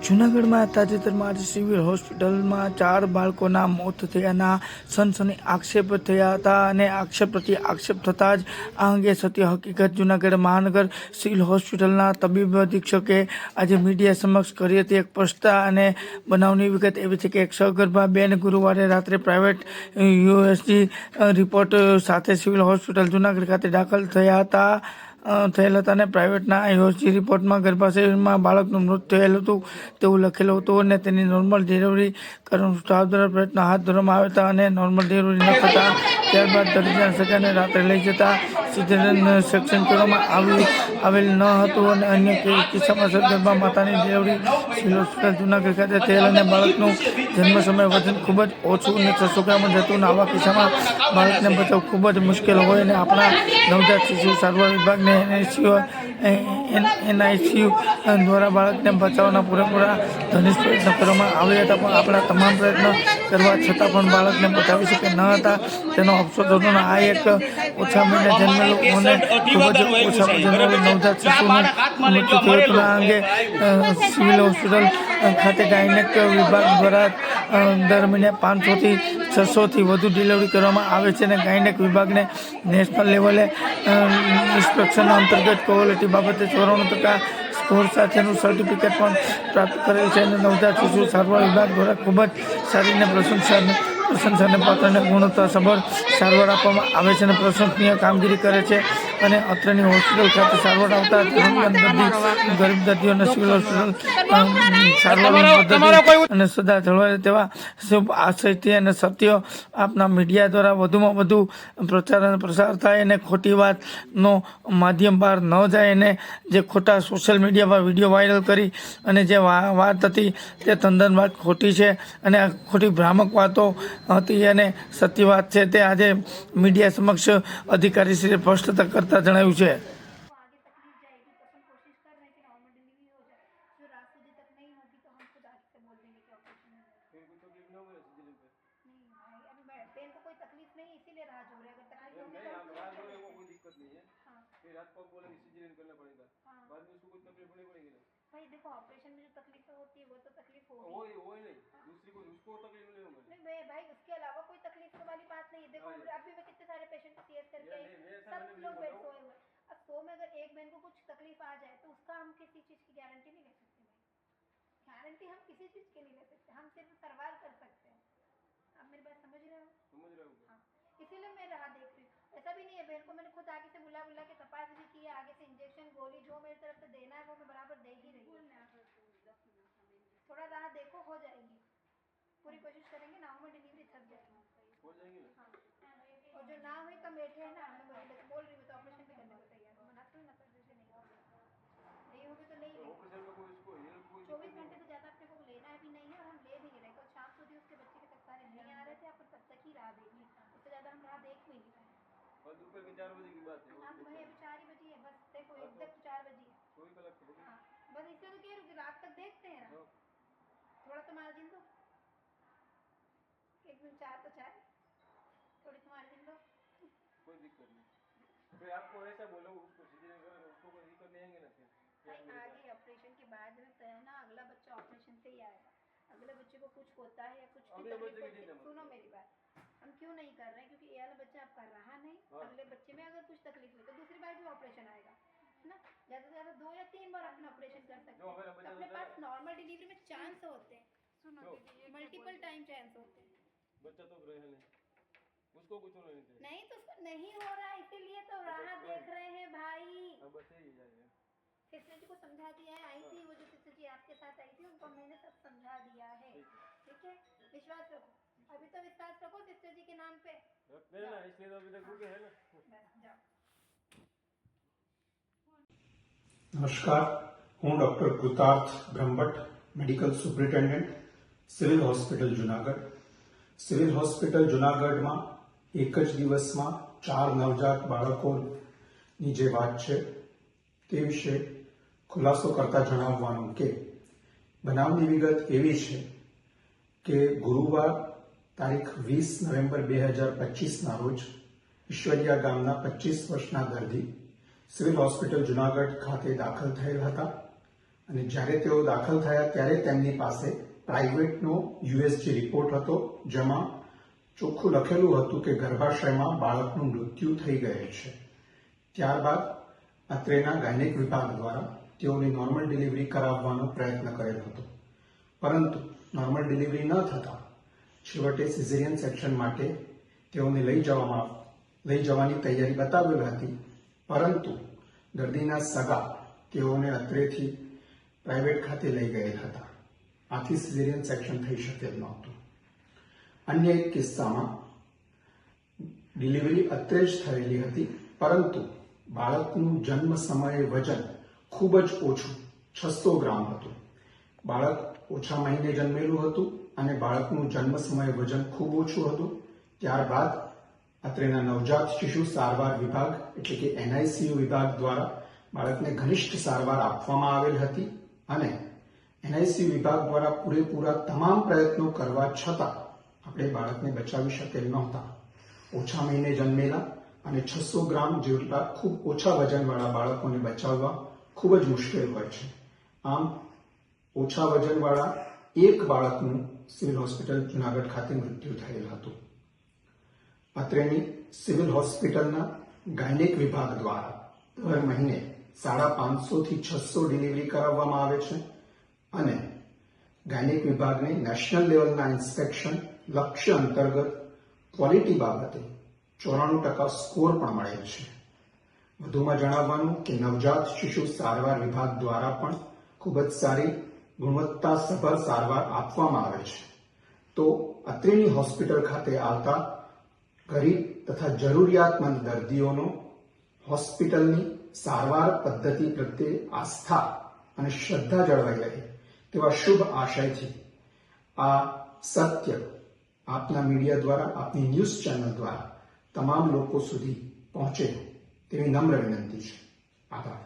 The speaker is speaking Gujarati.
જૂનાગઢમાં તાજેતરમાં આજે સિવિલ હોસ્પિટલમાં 4 બાળકોના મોત થયાના સનસની આક્ષેપ થયા હતા અને આક્ષેપ પ્રત્યે આક્ષેપ થતાં જ આ અંગે સત્ય હકીકત જૂનાગઢ મહાનગર સિવિલ હોસ્પિટલના તબીબ અધિક્ષકે આજે મીડિયા સમક્ષ કરી હતી. એક પ્રશ્તા અને બનાવની વિગત એવી છે કે એક સગર્ભા બેન ગુરુવારે રાત્રે પ્રાઇવેટ યુએસજી રિપોર્ટ સાથે સિવિલ હોસ્પિટલ જૂનાગઢ ખાતે દાખલ થયેલ હતા અને પ્રાઇવેટના યુએસજી રિપોર્ટમાં ગર્ભાશયમાં બાળકનું મૃત્યુ થયેલ હતું તેવું લખેલું હતું અને તેની નોર્મલ ડિલિવરી કરવાનો સ્ટાફ દ્વારા પ્રયત્નો હાથ ધરવામાં આવ્યા હતા અને નોર્મલ ડિલિવરી ન થતાં ત્યારબાદ દર્દીના સગાને રાત્રે લઈ જતા સિઝેરિયન સેક્શન કરવામાં આવેલ ન હતું અને અન્ય કિસ્સામાં સગર્ભા માતાની ડિલિવરી સિવિલ હોસ્પિટલ જૂનાગઢ ખાતે થયેલ અને બાળકનું જન્મ સમયે વજન ખૂબ જ ઓછું અને 600 ગ્રામ જ હતું. આવા કિસ્સામાં બાળકને બચાવવું ખૂબ જ મુશ્કેલ હોય અને આપણા નવજાત શિશુ સારવાર વિભાગને એનઆઈસીયુ દ્વારા બાળકને બચાવવાના પૂરેપૂરા ઘનિષ્ઠ પ્રયત્નો કરવામાં આવ્યા હતા, પણ આપણા તમામ પ્રયત્નો કરવા છતાં પણ બાળકને બચાવી શકે ન હતા તેનો અફસોસ હતો. આ એક ઓછા મહિને જન્મેલું અને ખૂબ જ ઓછા વજનવાળું નવજાત શિશુનું મૃત્યુ થયું હતું. આ અંગે સિવિલ હોસ્પિટલ ખાતે ગાયનેક વિભાગ દ્વારા દર મહિને 500 થી 600 વધુ ડિલિવરી કરવામાં આવે છે અને ગાયનેક વિભાગને નેશનલ લેવલે ઇન્સ્પેક્શન અંતર્ગત ક્વોલિટી બાબતે 94% સ્કોર સાથેનું સર્ટિફિકેટ પણ પ્રાપ્ત કરેલ છે અને નવજાત શિશુ સારવાર વિભાગ દ્વારા ખૂબ જ સારી અને પ્રશંસાને પાત્ર અને ગુણવત્તાસભર સારવાર આપવામાં આવે છે અને પ્રશંસનીય કામગીરી કરે છે અને અત્રેની હોસ્પિટલ ખાતે સારવાર આવતા ગરીબ દર્દીઓને સિવિલ હોસ્પિટલ સારવારની પદ્ધતિ અને સદા જળવાય તેવા શુભ આશયથી અને સત્ય આપના મીડિયા દ્વારા વધુમાં વધુ પ્રચાર અને પ્રસાર થાય અને ખોટી વાતનો માધ્યમ બહાર ન જાય અને જે ખોટા સોશિયલ મીડિયામાં વિડીયો વાયરલ કરી અને જે વાત હતી તે તદ્દન વાત ખોટી છે અને આ ખોટી ભ્રામક વાતો હતી અને સત્ય વાત છે તે આજે મીડિયા સમક્ષ અધિકારીશ્રીએ સ્પષ્ટતા કરતા જણાવ્યું છે. भाई देखो ऑपरेशन में जो तकलीफें होती है वो तो तकलीफ होगी नहीं दूसरी को उसको तकलीफ नहीं होगी नहीं भाई उसके अलावा कोई तकलीफ वाली बात नहीं है. देखो अभी मैं कितने सारे पेशेंट को सीएस करके सब लोग बेड सोए हुए. अब 100 में अगर एक बहन को कुछ तकलीफ आ जाए तो उसका हम किसी चीज की गारंटी नहीं ले सकते भाई. गारंटी हम किसी चीज की नहीं ले सकते, हम सिर्फ सरवाइव कर सकते हैं. आप मेरी बात समझ रहे हो? हाँ, इसीलिए मैं राह देख रही हूँ. ऐसा भी नहीं है, बहन को मैंने खुद आगे से बुला के तपास भी किया, आगे से इंजेक्शन गोली जो मेरी तरफ से देना है वो मैं बराबर दे ही रही हूँ. थोड़ा राह देखो, हो जाएगी. पूरी कोशिश करेंगे, नवंबर डिलीवरी सब जाएगी हो जाएगी. हाँ, और जो ना हुई कम बैठे है ना, मैं बोल रही हूँ तो ऑपरेशन भी करने को तैयार हूँ. मना तो नहीं होगी तो नहीं होगी. 24 घंटे से ज्यादा अपने को लेना भी नहीं है और हम ले भी नहीं रहे. कल शाम સુધી उसके बच्चे के तक सारे नहीं आ रहे थे, अपन तब तक ही राह देगी. उससे ज्यादा हम राह देख भी नहीं पाए. और दोपहर के 4 बजे की बात है. अब भाई अभी 4 ही बजी है बस. देखो एग्जैक्ट 4 बजी है. कोई गलत नहीं. हाँ, बस इससे तो कह रही हूँ रात तक देखते हैं ना. थोड़ा तो मार्जिन दो. एक दिन 4 तो 4 थोड़ी तो मार्जिन दो. कोई दिक्कत नहीं. फिर आपको ऐसा बोलो उसको कोई दिक्कत नहीं आएंगे ना. फिर आगे ऑपरेशन के बाद में ना अगला बच्चा ऑपरेशन से ही आएगा. अगले बच्चे को कुछ होता है या कुछ सुनो मेरी बात, हम क्यों नहीं कर रहे हैं? क्योंकि ये वाला बच्चा आपका रहा नहीं. अगले बच्चे में अगर कुछ तकलीफ हुई तो दूसरी बार भी ऑपरेशन आएगा ना. ज्यादा से ज्यादा 2 या 3 बार अपना ऑपरेशन कर सकते हैं. अपने पास नॉर्मल डिलीवरी में चांस होते हैं. सुनो दीदी, मल्टीपल टाइम चांस होते हैं. बच्चा तो रहे नहीं, उसको कुछ नहीं तो उसको नहीं हो रहा है, इसीलिए तो राह देख रहे हैं भाई. कृष्ण जी को समझा दिया है. आई थी वो जो कृष्ण जी आपके साथ आई थी, उनको मैंने सब समझा दिया है. ठीक है, विश्वास रखो. अभी तो विश्वास रखो कृष्ण जी के नाम पे. इसलिए तो अभी तक रुके हैं ना. जाओ. નમસ્કાર, હું doctor Krutarth Brahmbhatt, medical superintendent, civil hospital Junagadh. Civil hospital જુનાગઢમાં એક જ દિવસમાં 4 નવજાત બાળકોની જે વાત છે તે વિશે ખુલાસો કરતા જણાવવાનું કે બનાવની વિગત એવી છે કે ગુરુવાર તારીખ 20 નવેમ્બર 2025ના રોજ ઈશ્વરિયા ગામના 25 વર્ષના દર્દી સિવિલ હોસ્પિટલ જુનાગઢ ખાતે દાખલ થયેલ હતા અને જ્યારે તેઓ દાખલ થયા ત્યારે તેમની પાસે પ્રાઇવેટનો યુએસજી રિપોર્ટ હતો, જેમાં ચોખ્ખું લખેલું હતું કે ગર્ભાશયમાં બાળકનું મૃત્યુ થઈ ગયેલ છે. ત્યારબાદ અત્રેના ગાયનેક વિભાગ દ્વારા તેઓની નોર્મલ ડિલિવરી કરાવવાનો પ્રયત્ન કરેલ હતો, પરંતુ નોર્મલ ડિલિવરી ન થતાં છેવટે સિઝેરિયન સેક્શન માટે તેઓને લઈ જવાની તૈયારી બતાવેલ હતી, પરંતુ દર્દીના સગા તેઓને અત્રેથી પ્રાઇવેટ ખાતે લઈ ગયેલ હતા. આથી સિઝેરિયન સેક્શન થઈ શકેલ નહોતું. અન્ય એક કિસ્સામાં ડિલિવરી અત્રે જ થયેલી હતી, પરંતુ બાળકનું જન્મ સમયે વજન ખૂબ જ ઓછું 600 ગ્રામ હતું. બાળક ઓછા મહિને જન્મેલું હતું અને બાળકનું જન્મ સમયે વજન ખૂબ ઓછું હતું. ત્યારબાદ અત્રેના નવજાત શિશુ સારવાર વિભાગ એટલે કે NICU વિભાગ દ્વારા બાળકને ઘનિષ્ઠ સારવાર આપવામાં આવેલ હતી અને NICU વિભાગ દ્વારા પૂરેપૂરા તમામ પ્રયત્નો કરવા છતાં આપણે બાળકને બચાવી શકેલ નહોતા. ઓછા મહિને જન્મેલા અને 600 ગ્રામ જેટલા ખૂબ ઓછા વજનવાળા બાળકોને બચાવવા ખૂબ જ મુશ્કેલ હોય છે. આમ ઓછા વજનવાળા એક બાળકનું સિવિલ હોસ્પિટલ જુનાગઢ ખાતે મૃત્યુ થયેલ હતું. અત્રેની સિવિલ હોસ્પિટલના ગાયનેક વિભાગ દ્વારા દર મહિને 550 થી 600 ડિલિવરી કરાવવામાં આવે છે અને ગાયનેક વિભાગને નેશનલ લેવલના ઇન્સ્પેક્શન લક્ષ્ય અંતર્ગત ક્વોલિટી બાબતે 94% સ્કોર પણ મળેલ છે. વધુમાં જણાવવાનું કે નવજાત શિશુ સારવાર વિભાગ દ્વારા પણ ખૂબ જ સારી ગુણવત્તાસભર સારવાર આપવામાં આવે છે. તો અત્રેની હોસ્પિટલ ખાતે આવતા ગરીબ તથા જરૂરિયાતમંદ દર્દીઓનો હોસ્પિટલની સારવાર પદ્ધતિ પ્રત્યે આસ્થા અને શ્રદ્ધા જળવાઈ રહે તેવા શુભ આશયથી આ સત્ય આપના મીડિયા દ્વારા, આપની ન્યૂઝ ચેનલ દ્વારા તમામ લોકો સુધી પહોંચે તેવી નમ્ર વિનંતી છે. આભાર.